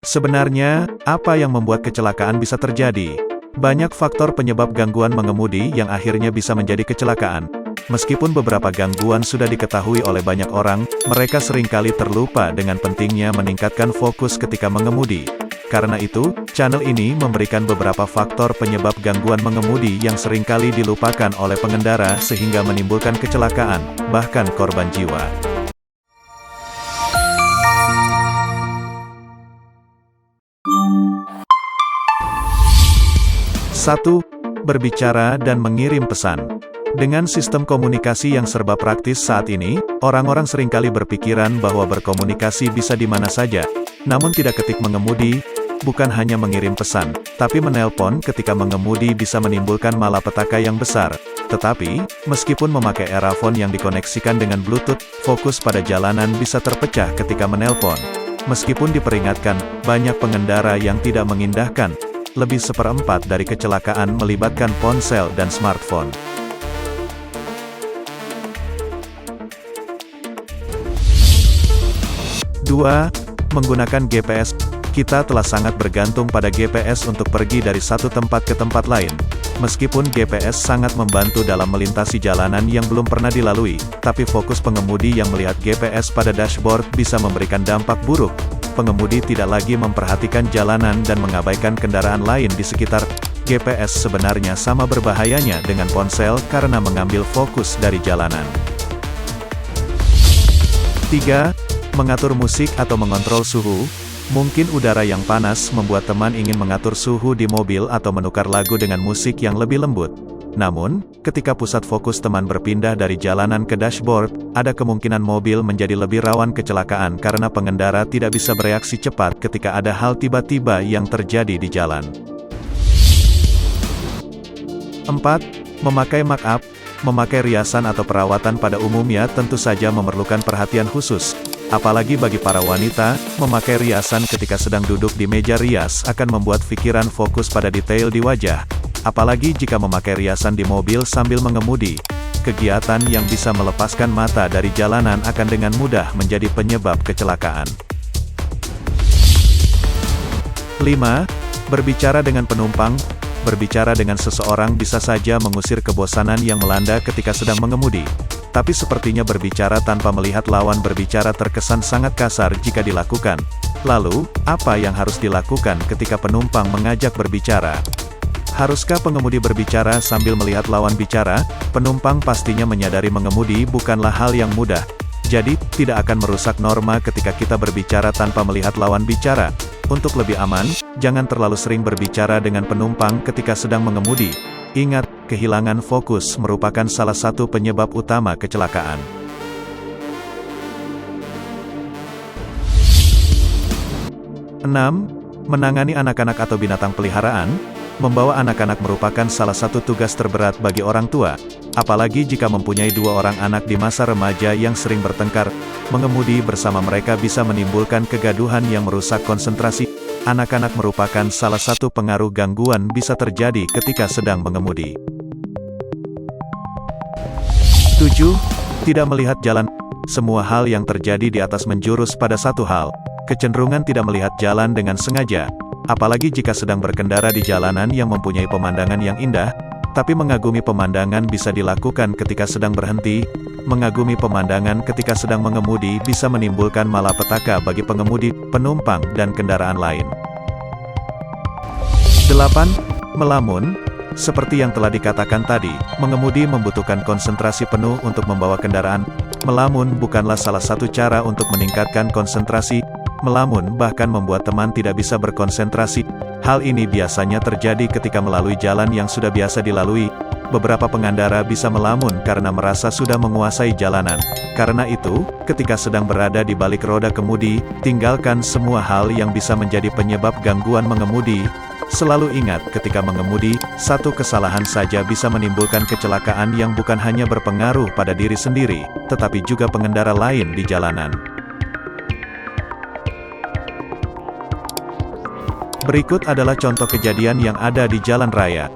Sebenarnya, apa yang membuat kecelakaan bisa terjadi? Banyak faktor penyebab gangguan mengemudi yang akhirnya bisa menjadi kecelakaan. Meskipun beberapa gangguan sudah diketahui oleh banyak orang, mereka seringkali terlupa dengan pentingnya meningkatkan fokus ketika mengemudi. Karena itu, channel ini memberikan beberapa faktor penyebab gangguan mengemudi yang seringkali dilupakan oleh pengendara sehingga menimbulkan kecelakaan, bahkan korban jiwa. 1. Berbicara dan mengirim pesan. Dengan sistem komunikasi yang serba praktis saat ini, orang-orang seringkali berpikiran bahwa berkomunikasi bisa di mana saja. Namun tidak ketika mengemudi, bukan hanya mengirim pesan, tapi menelpon ketika mengemudi bisa menimbulkan malapetaka yang besar. Tetapi, meskipun memakai earphone yang dikoneksikan dengan Bluetooth, fokus pada jalanan bisa terpecah ketika menelpon. Meskipun diperingatkan, banyak pengendara yang tidak mengindahkan. Lebih seperempat dari kecelakaan melibatkan ponsel dan smartphone. 2. Menggunakan GPS. Kita telah sangat bergantung pada GPS untuk pergi dari satu tempat ke tempat lain. Meskipun GPS sangat membantu dalam melintasi jalanan yang belum pernah dilalui, tapi fokus pengemudi yang melihat GPS pada dashboard bisa memberikan dampak buruk. Pengemudi tidak lagi memperhatikan jalanan dan mengabaikan kendaraan lain di sekitar. GPS sebenarnya sama berbahayanya dengan ponsel karena mengambil fokus dari jalanan. 3. Mengatur musik atau mengontrol suhu. Mungkin udara yang panas membuat teman ingin mengatur suhu di mobil atau menukar lagu dengan musik yang lebih lembut. Namun, ketika pusat fokus teman berpindah dari jalanan ke dashboard, ada kemungkinan mobil menjadi lebih rawan kecelakaan karena pengendara tidak bisa bereaksi cepat ketika ada hal tiba-tiba yang terjadi di jalan. 4. Memakai make-up. Memakai riasan atau perawatan pada umumnya tentu saja memerlukan perhatian khusus. Apalagi bagi para wanita, memakai riasan ketika sedang duduk di meja rias akan membuat pikiran fokus pada detail di wajah. Apalagi jika memakai riasan di mobil sambil mengemudi. Kegiatan yang bisa melepaskan mata dari jalanan akan dengan mudah menjadi penyebab kecelakaan. 5. Berbicara dengan penumpang. Berbicara dengan seseorang bisa saja mengusir kebosanan yang melanda ketika sedang mengemudi. Tapi sepertinya berbicara tanpa melihat lawan berbicara terkesan sangat kasar jika dilakukan. Lalu, apa yang harus dilakukan ketika penumpang mengajak berbicara? Haruskah pengemudi berbicara sambil melihat lawan bicara? Penumpang pastinya menyadari mengemudi bukanlah hal yang mudah. Jadi, tidak akan merusak norma ketika kita berbicara tanpa melihat lawan bicara. Untuk lebih aman, jangan terlalu sering berbicara dengan penumpang ketika sedang mengemudi. Ingat, kehilangan fokus merupakan salah satu penyebab utama kecelakaan. 6. Menangani anak-anak atau binatang peliharaan. Membawa anak-anak merupakan salah satu tugas terberat bagi orang tua. Apalagi jika mempunyai 2 orang anak di masa remaja yang sering bertengkar. Mengemudi bersama mereka bisa menimbulkan kegaduhan yang merusak konsentrasi. Anak-anak merupakan salah satu pengaruh gangguan bisa terjadi ketika sedang mengemudi. 7. Tidak melihat jalan. Semua hal yang terjadi di atas menjurus pada satu hal. Kecenderungan tidak melihat jalan dengan sengaja. Apalagi jika sedang berkendara di jalanan yang mempunyai pemandangan yang indah. Tapi mengagumi pemandangan bisa dilakukan ketika sedang berhenti. Mengagumi pemandangan ketika sedang mengemudi bisa menimbulkan malapetaka bagi pengemudi, penumpang, dan kendaraan lain. 8. Melamun. Seperti yang telah dikatakan tadi, mengemudi membutuhkan konsentrasi penuh untuk membawa kendaraan. Melamun bukanlah salah satu cara untuk meningkatkan konsentrasi. Melamun bahkan membuat teman tidak bisa berkonsentrasi. Hal ini biasanya terjadi ketika melalui jalan yang sudah biasa dilalui. Beberapa pengendara bisa melamun karena merasa sudah menguasai jalanan. Karena itu, ketika sedang berada di balik roda kemudi, tinggalkan semua hal yang bisa menjadi penyebab gangguan mengemudi. Selalu ingat, ketika mengemudi, satu kesalahan saja bisa menimbulkan kecelakaan yang bukan hanya berpengaruh pada diri sendiri, tetapi juga pengendara lain di jalanan. Berikut adalah contoh kejadian yang ada di jalan raya.